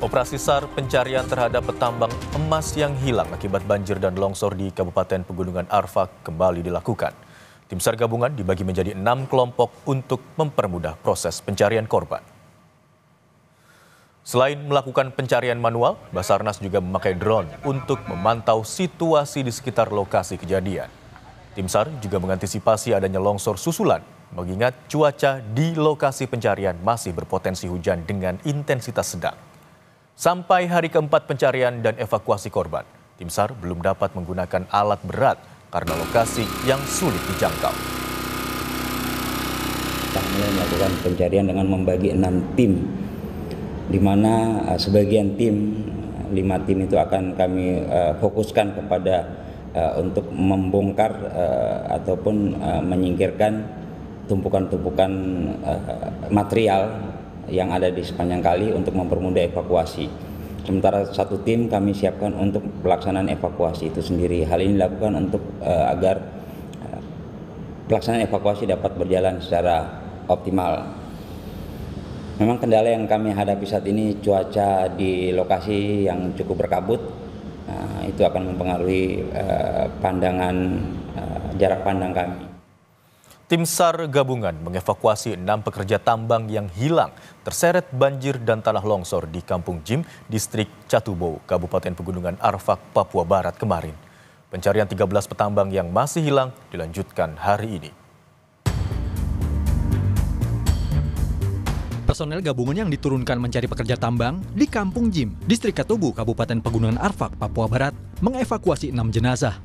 Operasi SAR pencarian terhadap petambang emas yang hilang akibat banjir dan longsor di Kabupaten Pegunungan Arfak kembali dilakukan. Tim SAR gabungan dibagi menjadi 6 kelompok untuk mempermudah proses pencarian korban. Selain melakukan pencarian manual, Basarnas juga memakai drone untuk memantau situasi di sekitar lokasi kejadian. Tim SAR juga mengantisipasi adanya longsor susulan, mengingat cuaca di lokasi pencarian masih berpotensi hujan dengan intensitas sedang. Sampai hari keempat pencarian dan evakuasi korban, tim SAR belum dapat menggunakan alat berat karena lokasi yang sulit dijangkau. Kami melakukan pencarian dengan membagi 6 tim, di mana sebagian tim, 5 tim itu akan kami fokuskan kepada untuk membongkar ataupun menyingkirkan tumpukan-tumpukan material yang ada di sepanjang kali untuk mempermudah evakuasi. Sementara 1 tim kami siapkan untuk pelaksanaan evakuasi itu sendiri. Hal ini dilakukan untuk agar pelaksanaan evakuasi dapat berjalan secara optimal. Memang kendala yang kami hadapi saat ini cuaca di lokasi yang cukup berkabut. Itu akan mempengaruhi jarak pandang kami. Tim SAR gabungan mengevakuasi 6 pekerja tambang yang hilang terseret banjir dan tanah longsor di Kampung Jim, Distrik Catubo, Kabupaten Pegunungan Arfak, Papua Barat kemarin. Pencarian 13 petambang yang masih hilang dilanjutkan hari ini. Personel gabungan yang diturunkan mencari pekerja tambang di Kampung Jim, Distrik Catubo, Kabupaten Pegunungan Arfak, Papua Barat, mengevakuasi 6 jenazah.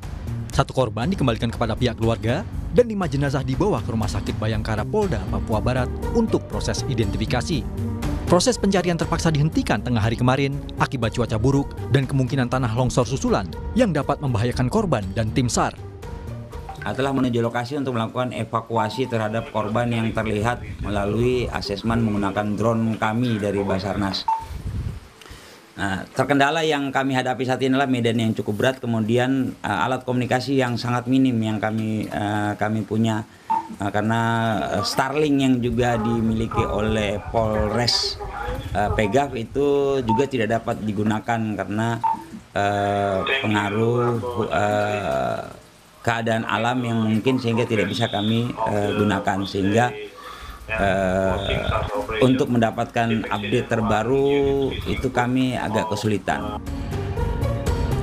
1 korban dikembalikan kepada pihak keluarga dan 5 jenazah dibawa ke Rumah Sakit Bayangkara Polda, Papua Barat untuk proses identifikasi. Proses pencarian terpaksa dihentikan tengah hari kemarin akibat cuaca buruk dan kemungkinan tanah longsor susulan yang dapat membahayakan korban dan tim SAR. Telah menuju lokasi untuk melakukan evakuasi terhadap korban yang terlihat melalui asesmen menggunakan drone kami dari Basarnas. Terkendala yang kami hadapi saat ini adalah medan yang cukup berat, kemudian alat komunikasi yang sangat minim yang kami punya, karena Starlink yang juga dimiliki oleh Polres Pegav itu juga tidak dapat digunakan karena pengaruh keadaan alam yang mungkin sehingga tidak bisa kami gunakan, sehingga untuk mendapatkan update terbaru itu kami agak kesulitan.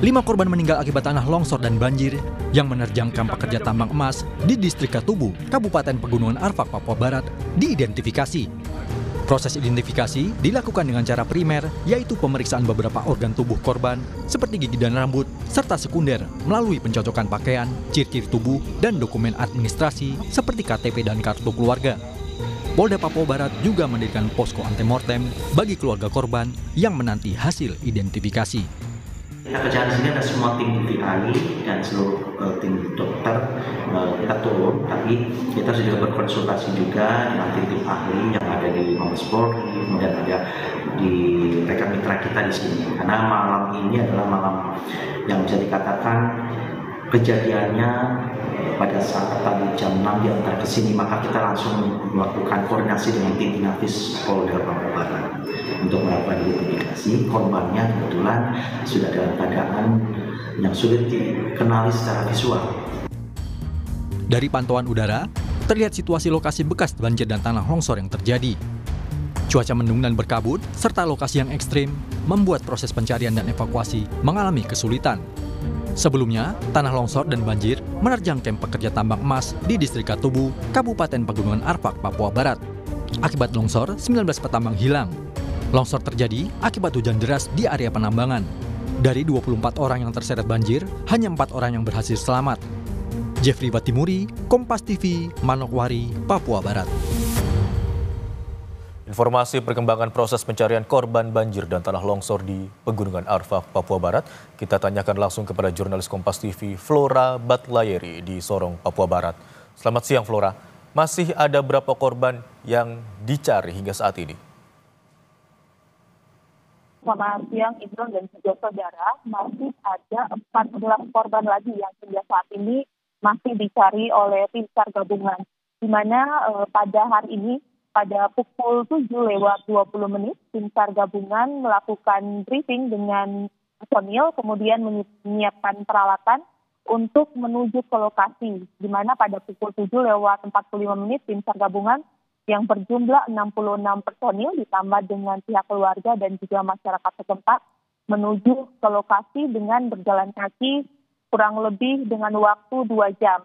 5 korban meninggal akibat tanah longsor dan banjir yang menerjang kamp pekerja tambang emas di Distrik Catubo, Kabupaten Pegunungan Arfak, Papua Barat, diidentifikasi. Proses identifikasi dilakukan dengan cara primer, yaitu pemeriksaan beberapa organ tubuh korban seperti gigi dan rambut, serta sekunder melalui pencocokan pakaian, ciri-ciri tubuh, dan dokumen administrasi seperti KTP dan kartu keluarga. Polda Papua Barat juga mendirikan posko antemortem bagi keluarga korban yang menanti hasil identifikasi. Kita kerjaan di sini ada semua tim DVI dan seluruh tim dokter kita turun, tapi kita sudah berkonsultasi juga dengan tim ahli yang ada di Mabes Polri, kemudian ada di rekan mitra kita di sini. Karena malam ini adalah malam yang bisa dikatakan kejadiannya pada saat tadi jam 6 diantar ke sini, maka kita langsung melakukan koordinasi dengan tim Inafis Polda Papua Barat untuk melakukan identifikasi. Korbannya kebetulan sudah dalam keadaan yang sulit dikenali secara visual. Dari pantauan udara, terlihat situasi lokasi bekas banjir dan tanah longsor yang terjadi. Cuaca mendung dan berkabut, serta lokasi yang ekstrim, membuat proses pencarian dan evakuasi mengalami kesulitan. Sebelumnya, tanah longsor dan banjir menerjang kamp pekerja tambang emas di Distrik Catubo, Kabupaten Pegunungan Arfak, Papua Barat. Akibat longsor, 19 petambang hilang. Longsor terjadi akibat hujan deras di area penambangan. Dari 24 orang yang terseret banjir, hanya 4 orang yang berhasil selamat. Jeffrey Batimuri, Kompas TV, Manokwari, Papua Barat. Informasi perkembangan proses pencarian korban banjir dan tanah longsor di Pegunungan Arfak, Papua Barat, kita tanyakan langsung kepada jurnalis Kompas TV Flora Batlayeri di Sorong, Papua Barat. Selamat siang Flora, masih ada berapa korban yang dicari hingga saat ini? Selamat siang Idron dan juga saudara, masih ada 14 korban lagi yang hingga saat ini masih dicari oleh tim SAR gabungan, di mana pada hari ini pada pukul 7:20 tim SAR gabungan melakukan briefing dengan personil, kemudian menyiapkan peralatan untuk menuju ke lokasi, di mana pada pukul 7:45 tim SAR gabungan yang berjumlah 66 personil ditambah dengan pihak keluarga dan juga masyarakat setempat menuju ke lokasi dengan berjalan kaki kurang lebih dengan waktu 2 jam.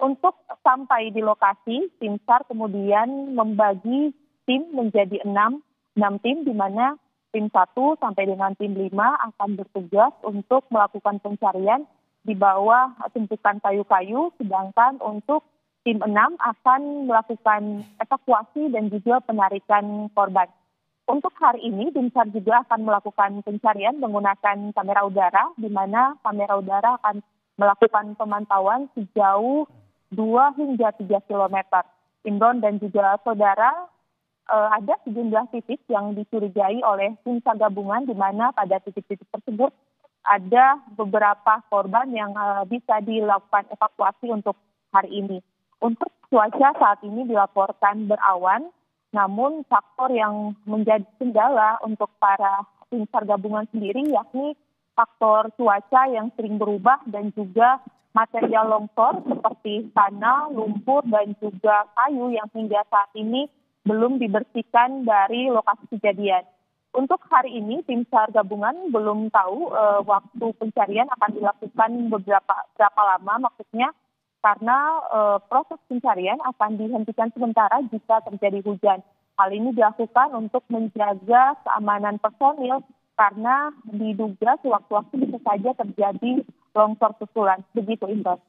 Untuk sampai di lokasi, tim SAR kemudian membagi tim menjadi 6 tim, di mana tim 1 sampai dengan tim 5 akan bertugas untuk melakukan pencarian di bawah tumpukan kayu-kayu, sedangkan untuk tim 6 akan melakukan evakuasi dan juga penarikan korban. Untuk hari ini, tim SAR juga akan melakukan pencarian menggunakan kamera udara, di mana kamera udara akan melakukan pemantauan sejauh 2 hingga 3 kilometer. Imron dan juga saudara, ada sejumlah titik yang dicurigai oleh tim SAR gabungan, di mana pada titik-titik tersebut ada beberapa korban yang bisa dilakukan evakuasi untuk hari ini. Untuk cuaca saat ini dilaporkan berawan, namun faktor yang menjadi kendala untuk para tim SAR gabungan sendiri yakni faktor cuaca yang sering berubah dan juga material longsor seperti tanah, lumpur, dan juga kayu yang hingga saat ini belum dibersihkan dari lokasi kejadian. Untuk hari ini, tim SAR gabungan belum tahu waktu pencarian akan dilakukan berapa lama, maksudnya karena proses pencarian akan dihentikan sementara jika terjadi hujan. Hal ini dilakukan untuk menjaga keamanan personil karena diduga sewaktu-waktu bisa saja terjadi longsor susulan. Begitu, Imron.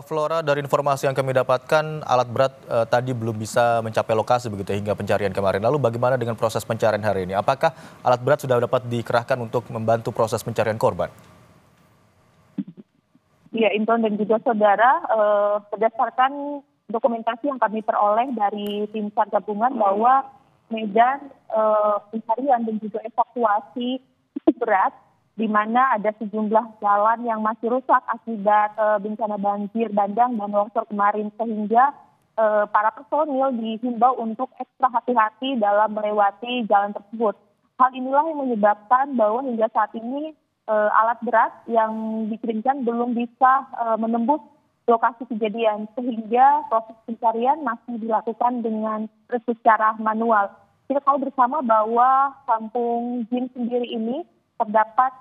Flora, dari informasi yang kami dapatkan, alat berat tadi belum bisa mencapai lokasi begitu hingga pencarian kemarin. Lalu bagaimana dengan proses pencarian hari ini? Apakah alat berat sudah dapat dikerahkan untuk membantu proses pencarian korban? Ya, Imron dan juga saudara, berdasarkan dokumentasi yang kami peroleh dari tim SAR gabungan bahwa medan pencarian dan juga evakuasi cukup berat, di mana ada sejumlah jalan yang masih rusak akibat bencana banjir bandang dan longsor kemarin, sehingga para personil dihimbau untuk ekstra hati-hati dalam melewati jalan tersebut. Hal inilah yang menyebabkan bahwa hingga saat ini alat berat yang dikirimkan belum bisa menembus lokasi kejadian, sehingga proses pencarian masih dilakukan dengan secara manual. Kita tahu bersama bahwa Kampung Jin sendiri ini terdapat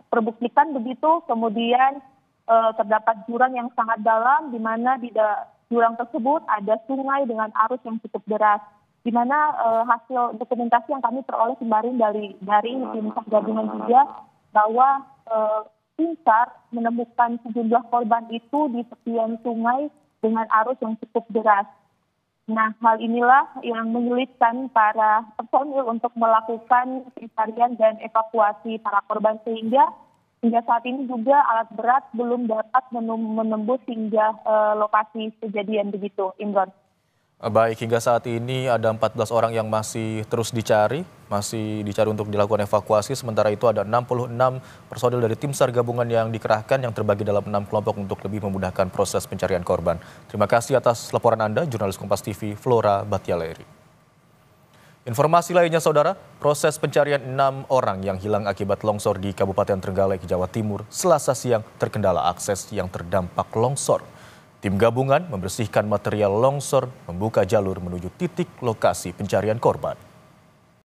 perbuktikan begitu, kemudian terdapat jurang yang sangat dalam, di mana di jurang tersebut ada sungai dengan arus yang cukup deras, di mana hasil dokumentasi yang kami peroleh kemarin dari tim SAR gabungan juga bahwa tim SAR menemukan sejumlah korban itu di tepian sungai dengan arus yang cukup deras. Nah, hal inilah yang menyulitkan para personil untuk melakukan pencarian dan evakuasi para korban, sehingga hingga saat ini juga alat berat belum dapat menembus hingga lokasi kejadian begitu, Imron. Baik, hingga saat ini ada 14 orang yang masih terus dicari untuk dilakukan evakuasi. Sementara itu ada 66 personil dari tim SAR gabungan yang dikerahkan yang terbagi dalam 6 kelompok untuk lebih memudahkan proses pencarian korban. Terima kasih atas laporan Anda, jurnalis Kompas TV Flora Batialeri. Informasi lainnya, saudara, proses pencarian 6 orang yang hilang akibat longsor di Kabupaten Trenggalek, Jawa Timur, Selasa siang terkendala akses yang terdampak longsor. Tim gabungan membersihkan material longsor, membuka jalur menuju titik lokasi pencarian korban.